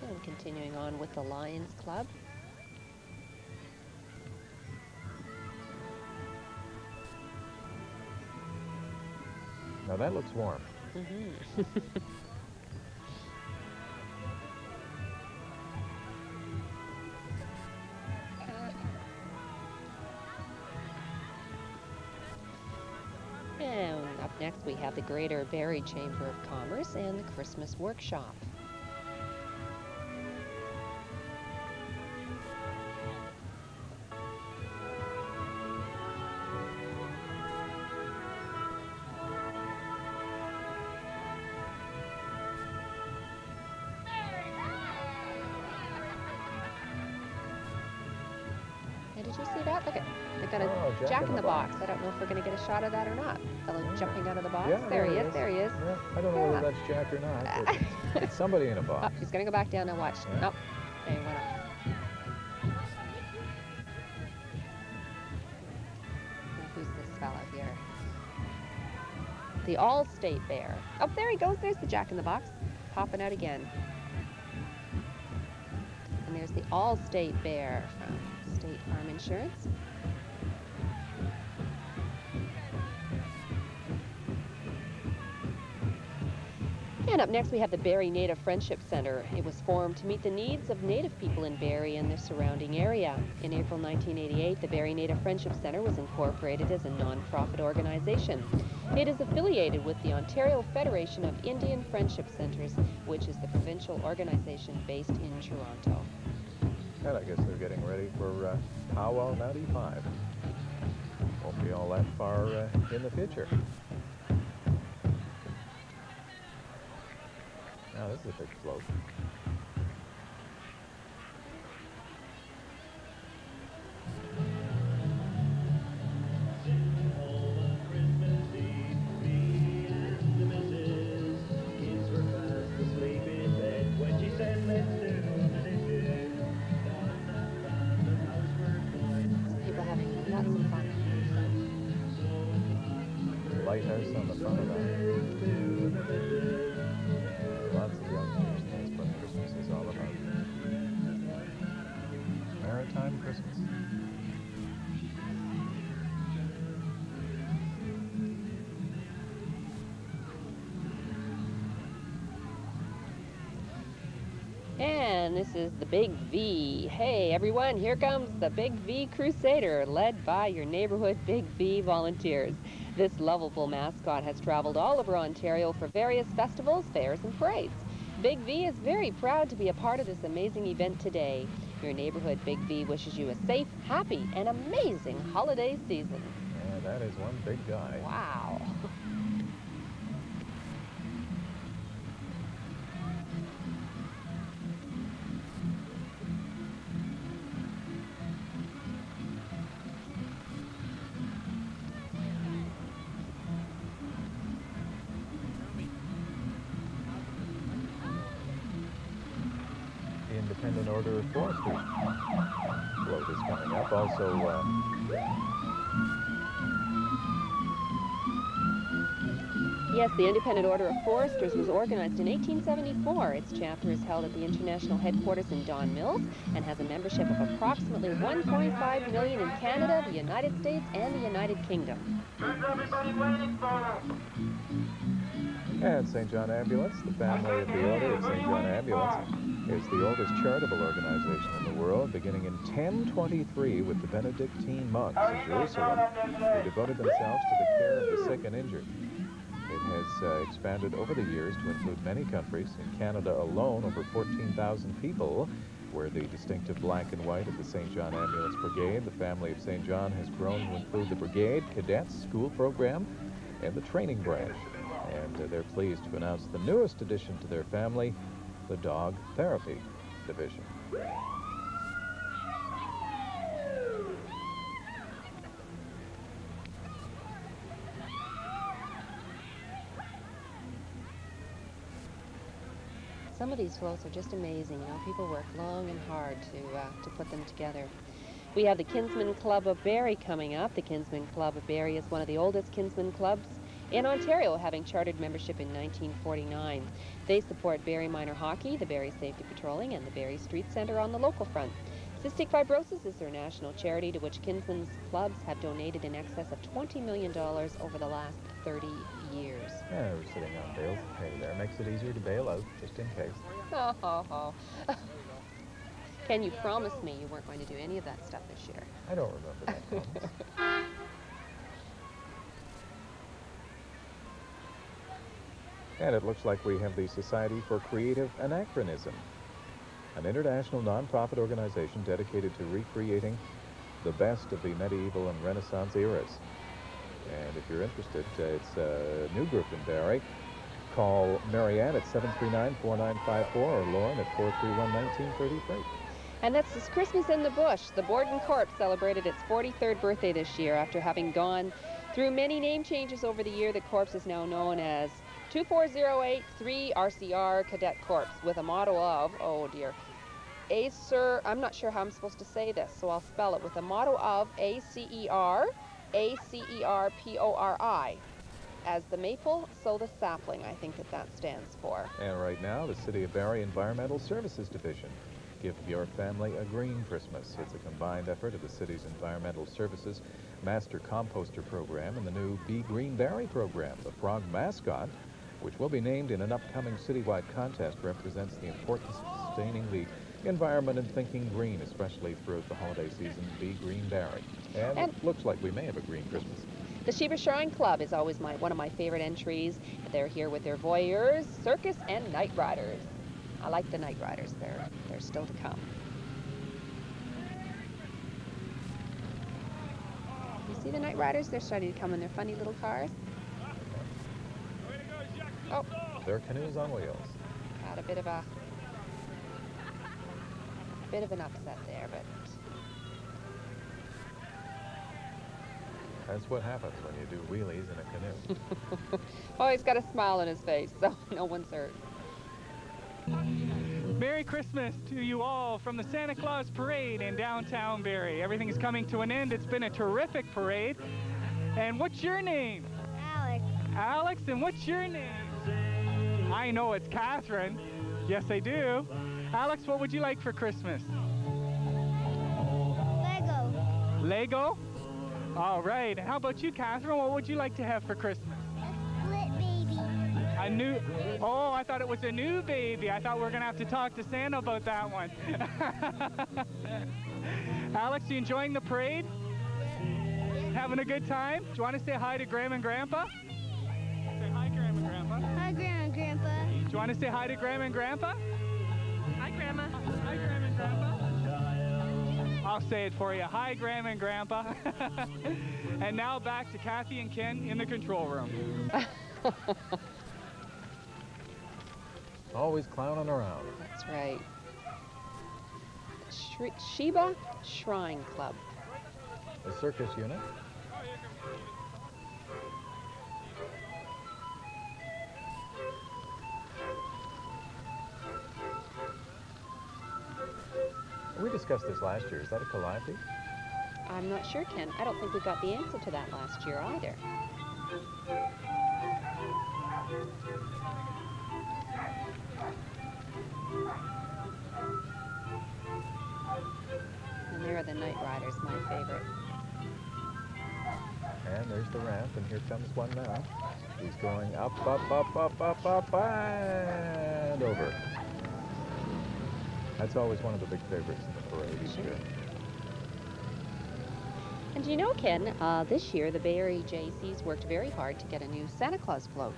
And continuing on with the Lions Club. Now that looks warm. Mm-hmm. And up next we have the Greater Barrie Chamber of Commerce and the Christmas Workshop. Did you see that? Look at, they got a Jack in the Box. I don't know if we're going to get a shot of that or not. Fellow jumping out of the box. Yeah, there he is. There he is. Yeah, I don't know whether that's Jack or not. But it's somebody in a box. Oh, he's going to go back down and watch. Yeah. Nope. There he went up. Now, who's this fella here? The All-State Bear. Oh, there he goes. There's the Jack in the Box. Popping out again. And there's the All-State Bear from State Farm Insurance. And up next we have the Barrie Native Friendship Center. It was formed to meet the needs of Native people in Barrie and the surrounding area. In April 1988, the Barrie Native Friendship Center was incorporated as a non-profit organization. It is affiliated with the Ontario Federation of Indian Friendship Centers, which is the provincial organization based in Toronto. And I guess they're getting ready for Powwow 95. Won't be all that far in the future. Now this is a big float. Lighthouse on the front of that. Lots of youngsters. That's what Christmas is all about. Maritime Christmas. And this is the Big V. Hey everyone, here comes the Big V Crusader, led by your neighborhood Big V volunteers. This lovable mascot has traveled all over Ontario for various festivals, fairs, and parades. Big V is very proud to be a part of this amazing event today. Your neighborhood Big V wishes you a safe, happy, and amazing holiday season. Yeah, that is one big guy. Wow. Independent Order of Foresters float is coming up. Also, Yes, the Independent Order of Foresters was organized in 1874. Its chapter is held at the international headquarters in Don Mills and has a membership of approximately 1.5 million in Canada, the United States, and the United Kingdom. and St. John Ambulance, the family of the Order of St. John Ambulance, is the oldest charitable organization in the world, beginning in 1023 with the Benedictine monks in Jerusalem, who devoted themselves to the care of the sick and injured. It has expanded over the years to include many countries. In Canada alone, over 14,000 people wear the distinctive black and white of the St. John Ambulance Brigade. The family of St. John has grown to include the brigade, cadets, school program, and the training branch. And they're pleased to announce the newest addition to their family, the Dog Therapy Division. Some of these floats are just amazing. You know, people work long and hard to put them together. We have the Kinsman Club of Barrie coming up. The Kinsman Club of Barrie is one of the oldest Kinsman clubs in Ontario, having chartered membership in 1949. They support Barrie Minor Hockey, the Barrie Safety Patrolling, and the Barrie Street Centre on the local front. Cystic fibrosis is their national charity, to which Kinsman's clubs have donated in excess of $20 million over the last 30 years. Yeah, we're sitting on bales of hay there. Makes it easier to bail out, just in case. Oh. Ken, you promised me you weren't going to do any of that stuff this year. I don't remember that promise. And it looks like we have the Society for Creative Anachronism, an international non-profit organization dedicated to recreating the best of the medieval and Renaissance eras. And if you're interested, it's a new group in Barrie. Call Marianne at 739-4954 or Lauren at 431-1933. And that's this Christmas in the Bush. The Borden Corps celebrated its 43rd birthday this year. After having gone through many name changes over the year, the Corps is now known as 24083 RCR Cadet Corps, with a motto of, oh dear, Acer, I'm not sure how I'm supposed to say this, so I'll spell it, with a motto of ACER, ACERPORI. As the maple, so the sapling, I think that stands for. And right now, the City of Barrie Environmental Services Division. Give your family a green Christmas. It's a combined effort of the city's Environmental Services Master Composter Program and the new Be Green Barrie program. The frog mascot, which will be named in an upcoming citywide contest, represents the importance of sustaining the environment and thinking green, especially throughout the holiday season. Be Green Barrie. And it looks like we may have a green Christmas. The Sheba Shrine Club is always one of my favorite entries. They're here with their voyeurs, circus, and night riders. I like the night riders. They're still to come. You see the night riders? They're starting to come in their funny little cars. Oh, They're canoes on wheels. had a bit of an upset there, but That's what happens when you do wheelies in a canoe. oh, he's got a smile on his face, so no one's hurt. Merry Christmas to you all from the Santa Claus Parade in downtown Barrie. Everything is coming to an end. It's been a terrific parade. And what's your name? Alex. Alex, and what's your name? I know it's Catherine. Yes, I do. Alex, what would you like for Christmas? Lego. Lego? All right. How about you, Catherine? What would you like to have for Christmas? A split baby. A new, oh, I thought it was a new baby. I thought we were going to have to talk to Santa about that one. Alex, you enjoying the parade? Having a good time? Do you want to say hi to Grandma and Grandpa? Say hi, Grandma and Grandpa. Hi, Grandma and Grandpa. Do you want to say hi to Grandma and Grandpa? Hi, Grandma. Hi, Grandma and Grandpa. I'll say it for you. Hi, Grandma and Grandpa. And now back to Kathy and Ken in the control room. Always clowning around. That's right. Sheba Shrine Club. A circus unit. We discussed this last year. Is that a calliope? I'm not sure, Ken. I don't think we got the answer to that last year either. And there are the night riders, my favorite. And there's the ramp, and here comes one now. He's going up, up, up, up, up, up, and over. That's always one of the big favorites in the parade each year. And you know, Ken, this year the Barrie JCs worked very hard to get a new Santa Claus float.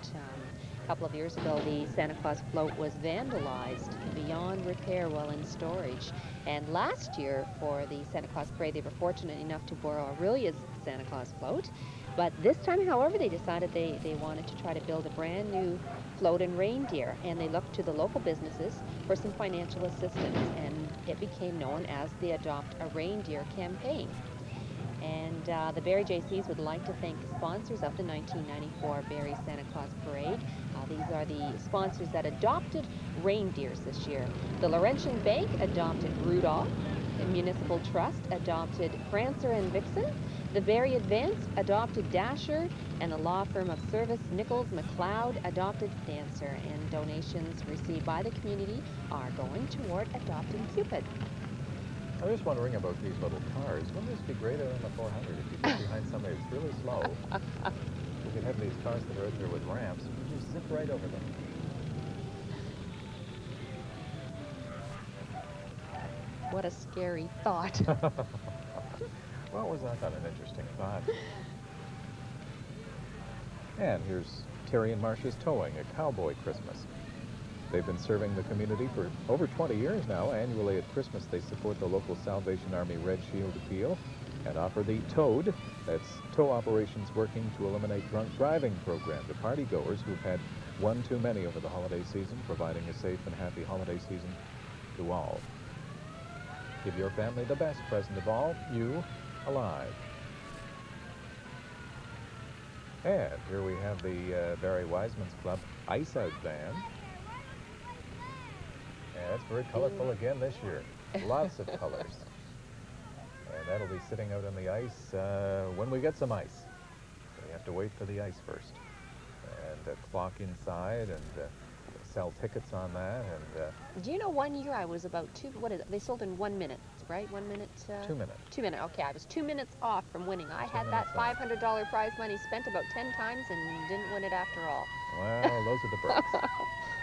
A couple of years ago, the Santa Claus float was vandalized beyond repair while in storage. And last year, for the Santa Claus Parade, they were fortunate enough to borrow Aurelia's Santa Claus float. But this time, however, they decided they wanted to try to build a brand new float-in reindeer, and they looked to the local businesses for some financial assistance, and it became known as the Adopt a Reindeer campaign. And the Barrie JCs would like to thank the sponsors of the 1994 Barrie Santa Claus Parade. These are the sponsors that adopted reindeers this year. The Laurentian Bank adopted Rudolph. The Municipal Trust adopted Prancer and Vixen. The Barrie Advance adopted Dasher. And the law firm of Service Nichols McLeod adopted Dancer. And donations received by the community are going toward adopting Cupid. I'm just wondering about these little cars. Wouldn't this be great out on the 400 if you get behind somebody that's really slow? We could have these cars that are out there with ramps. You just zip right over them. What a scary thought. Well, was that not an interesting thought? And here's Terry and Marcia's Towing, a cowboy Christmas. They've been serving the community for over 20 years now. Annually at Christmas, they support the local Salvation Army Red Shield Appeal and offer the TOWED, that's Tow Operations Working to Eliminate Drunk Driving program to partygoers who've had one too many over the holiday season, providing a safe and happy holiday season to all. Give your family the best present of all, you alive. And here we have the Barrie Wiseman's Club Ice Out Band. And it's very colorful again this year. Lots of colors. And that'll be sitting out on the ice when we get some ice. So you have to wait for the ice first. And clock inside and sell tickets on that. And Do you know 1 year I was about they sold in 1 minute, right? 1 minute? 2 minutes. 2 minutes, okay. I was 2 minutes off from winning. I had that minutes $500 prize money spent about 10 times and didn't win it after all. Well, those are the breaks.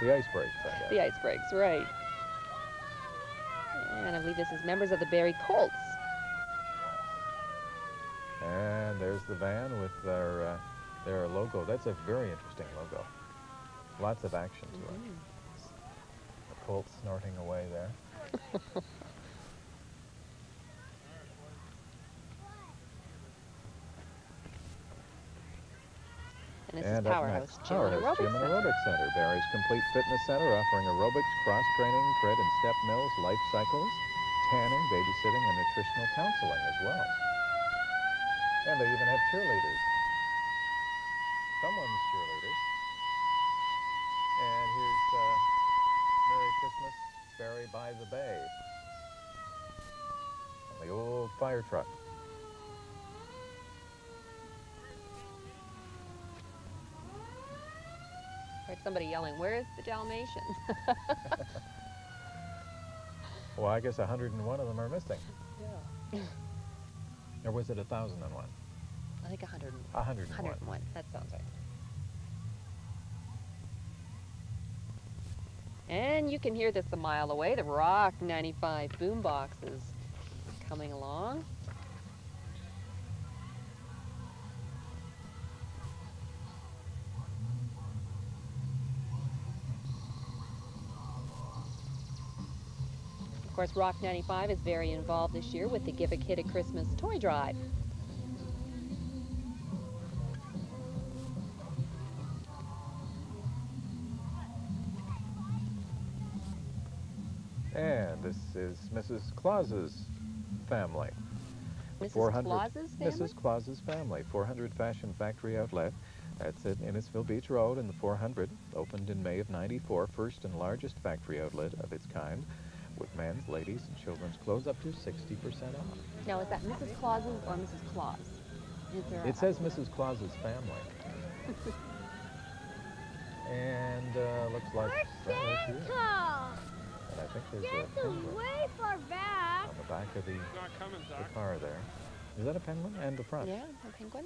The ice breaks, I guess. The ice breaks, right. And I believe this is members of the Barrie Colts. And there's the van with their logo. That's a very interesting logo. Lots of action to it. The Colts snorting away there. And this is And up Powerhouse next, Gym and Powerhouse Aerobics Gym and Center. Aerobics Center. Barrie's complete fitness center offering aerobics, cross-training, tread and step mills, life cycles, tanning, babysitting, and nutritional counseling as well. And they even have cheerleaders. Someone's cheerleaders. And here's Merry Christmas, Barrie by the Bay. And the old fire truck. Heard somebody yelling, "Where's the Dalmatians?" Well, I guess 101 of them are missing. Yeah. Or was it 1,001? I think 101. 101. 101. That sounds right. And you can hear this a mile away. The Rock 95 boombox is coming along. Of course, Rock 95 is very involved this year with the Give a Kid a Christmas toy drive. And this is Mrs. Claus's family. Mrs. 400 Claus's family? Mrs. Claus's family, 400 Fashion Factory Outlet. That's at Innisfil Beach Road in the 400. Opened in May of '94, first and largest factory outlet of its kind, with men's, ladies, and children's clothes up to 60% off. Now, is that Mrs. Claus's or Mrs. Claus? Is there It says Mrs. Claus's family. And looks like Where's right here. Santa? And I think there's a Santa's penguin way far back. on the back of the Not coming, Zach. car there. Is that a penguin? And the front. Yeah, a penguin?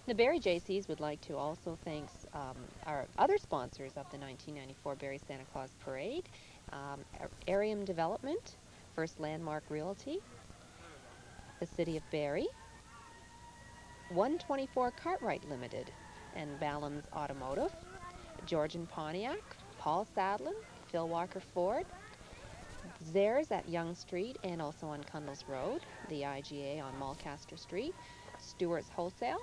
The Barrie JCs would like to also thank our other sponsors of the 1994 Barrie Santa Claus Parade, Arium Development, First Landmark Realty, the City of Barrie, 124 Cartwright Limited, and Ballams Automotive, Georgian Pontiac, Paul Sadlin, Phil Walker Ford, Zares at Yonge Street and also on Cundles Road, the IGA on Mulcaster Street, Stewart's Wholesale.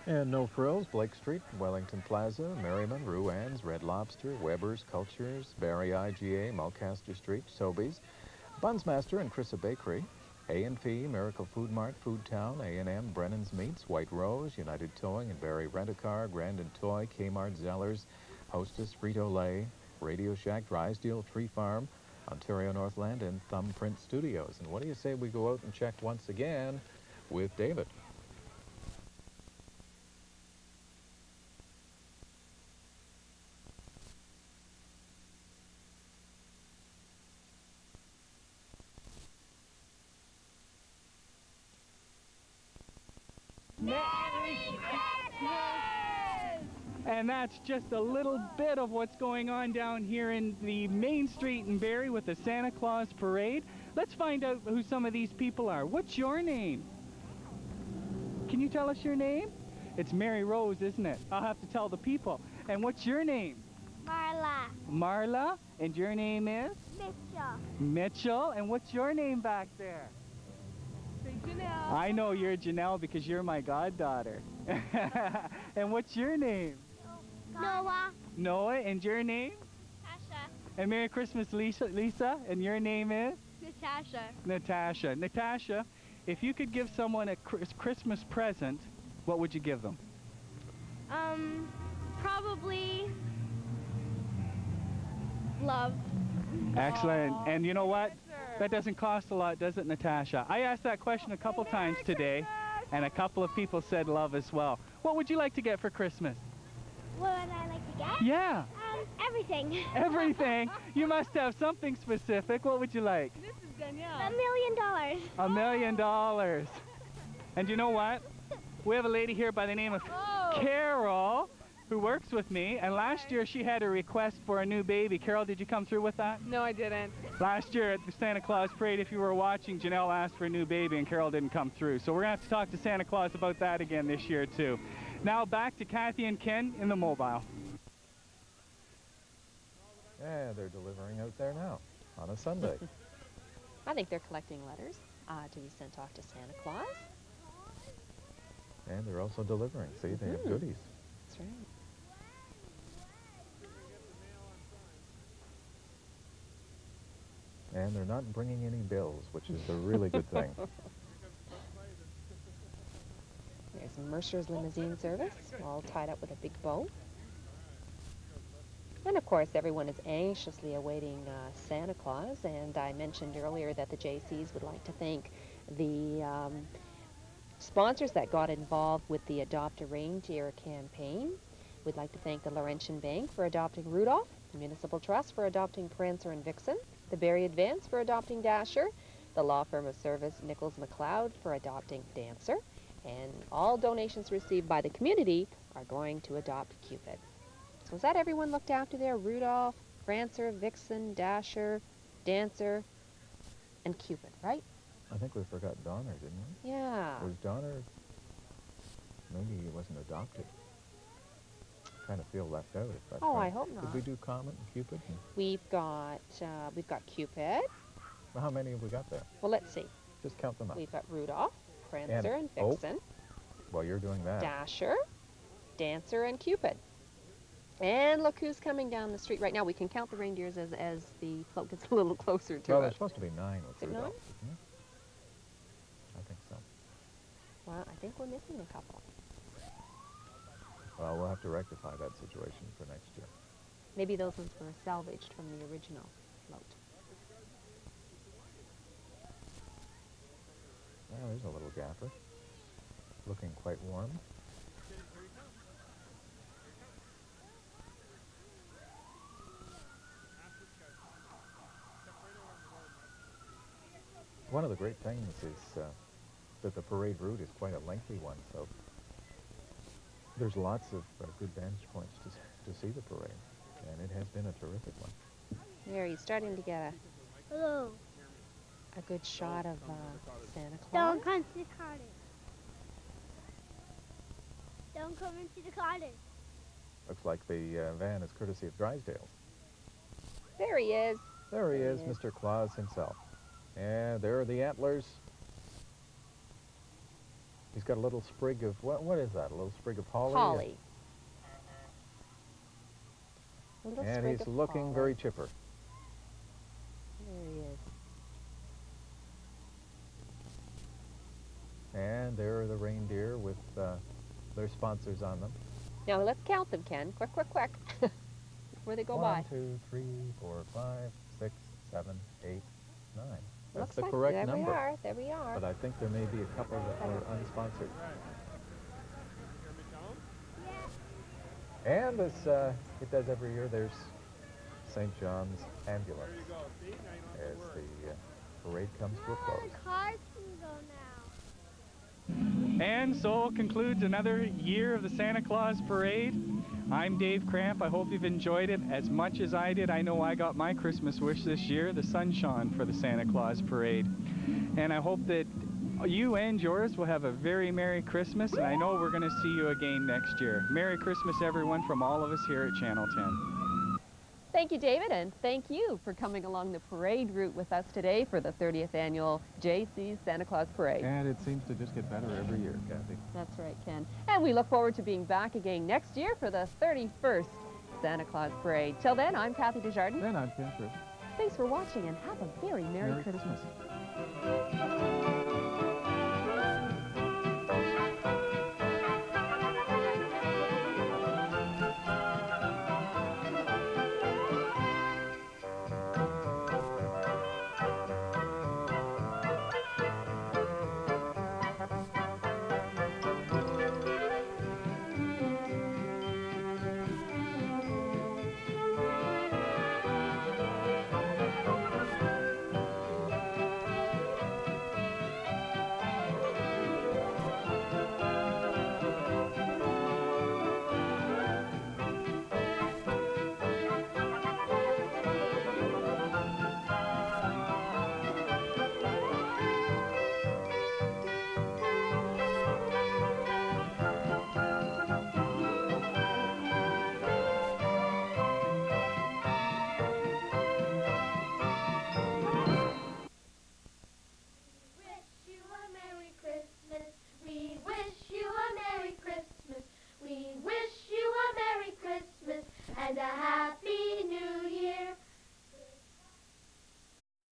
And No Frills, Blake Street, Wellington Plaza, Merriman, Ruan's, Red Lobster, Weber's, Cultures, Barrie IGA, Mulcaster Street, Sobeys, Bunsmaster and Chrissa Bakery, A&P, Miracle Food Mart, Food Town, A&M, Brennan's Meats, White Rose, United Towing and Barrie Rent-A-Car, Grand and Toy, Kmart, Zellers, Hostess, Frito-Lay, Radio Shack, Drysdale, Tree Farm, Ontario Northland, and Thumbprint Studios. And what do you say we go out and check once again with David? And that's just a little bit of what's going on down here in the main street in Barrie with the Santa Claus Parade. Let's find out who some of these people are. What's your name? Can you tell us your name? It's Mary Rose, isn't it? I'll have to tell the people. And what's your name? Marla. Marla. And your name is? Mitchell. Mitchell. And what's your name back there? Janelle. I know you're Janelle because you're my goddaughter. And what's your name? Noah. Noah. And your name? Tasha. And Merry Christmas, Lisa. And your name is? Natasha. Natasha. Natasha, if you could give someone a Christmas present, what would you give them? Probably love. Excellent. And you know what? That doesn't cost a lot, does it, Natasha? I asked that question a couple times today, and a couple of people said love as well. What would you like to get for Christmas? What would I like to get? Yeah. Everything. Everything. You must have something specific. What would you like? This is Danielle. $1 million. $1 million. And you know what? We have a lady here by the name of Carol who works with me, and last year she had a request for a new baby. Carol, did you come through with that? No, I didn't. Last year at the Santa Claus Parade, if you were watching, Janelle asked for a new baby and Carol didn't come through. So we're going to have to talk to Santa Claus about that again this year too. Now back to Kathy and Ken in the mobile. Yeah, they're delivering out there now on a Sunday. I think they're collecting letters to be sent off to Santa Claus. And they're also delivering. See, they have goodies. That's right. And they're not bringing any bills, which is a really good thing. There's Mercer's limousine service, all tied up with a big bow. And of course, everyone is anxiously awaiting Santa Claus, and I mentioned earlier that the JCs would like to thank the sponsors that got involved with the Adopt a Reindeer campaign. We'd like to thank the Laurentian Bank for adopting Rudolph, the Municipal Trust for adopting Prancer and Vixen, the Barrie Advance for adopting Dasher, the law firm of service Nichols McLeod for adopting Dancer, and all donations received by the community are going to adopt Cupid. So is that everyone looked after there? Rudolph, Prancer, Vixen, Dasher, Dancer, and Cupid, right? I think we forgot Donner, didn't we? Yeah. Was Donner, maybe he wasn't adopted. Kind of feel left out if that's Oh, right. I hope not. Did we do Comet and Cupid? And We've got Cupid. well, how many have we got there? Well, let's see. Just count them up. We've got Rudolph, Prancer, and oh. Vixen, While you're doing that. Dasher, Dancer, and Cupid. And look who's coming down the street right now. We can count the reindeers as the float gets a little closer to Well, us. there's supposed to be 9 with Is it Rudolph, 9? isn't it? I think so. Well, I think we're missing a couple. Well, we'll have to rectify that situation for next year. Maybe those ones were salvaged from the original float. Well, there's a little gaffer. Looking quite warm. One of the great things is that the parade route is quite a lengthy one, so there's lots of good vantage points to see the parade, and it has been a terrific one. There, he's starting to get a Hello. A good shot of Santa Claus. Don't come to the cottage. Don't come into the cottage. Looks like the van is courtesy of Drysdale's. There he is. There he is, Mr. Claus himself. And there are the antlers. He's got a little sprig of, what is that? A little sprig of holly? Holly. A little And sprig he's of looking holly. very chipper. There he is. And there are the reindeer with their sponsors on them. Now let's count them, Ken. Quick, quick, quick. Before they go by. 1, 2, 3, 4, 5, 6, 7, 8, 9. That's Looks the like correct there number. we are. There we are. But I think there may be a couple that were unsponsored. And as it does every year, there's St. John's ambulance as the parade comes to a close. Cars can go now. And so concludes another year of the Santa Claus Parade. I'm Dave Cramp. I hope you've enjoyed it as much as I did. I know I got my Christmas wish this year. The sun shone for the Santa Claus Parade. And I hope that you and yours will have a very Merry Christmas, and I know we're going to see you again next year. Merry Christmas, everyone, from all of us here at Channel 10. Thank you, David, and thank you for coming along the parade route with us today for the 30th annual JC's Santa Claus Parade. And it seems to just get better every year, Kathy. That's right, Ken. And we look forward to being back again next year for the 31st Santa Claus Parade. Till then, I'm Kathy Desjardins. Then I'm Ken Chris. Thanks for watching, and have a very Merry Christmas. And a happy new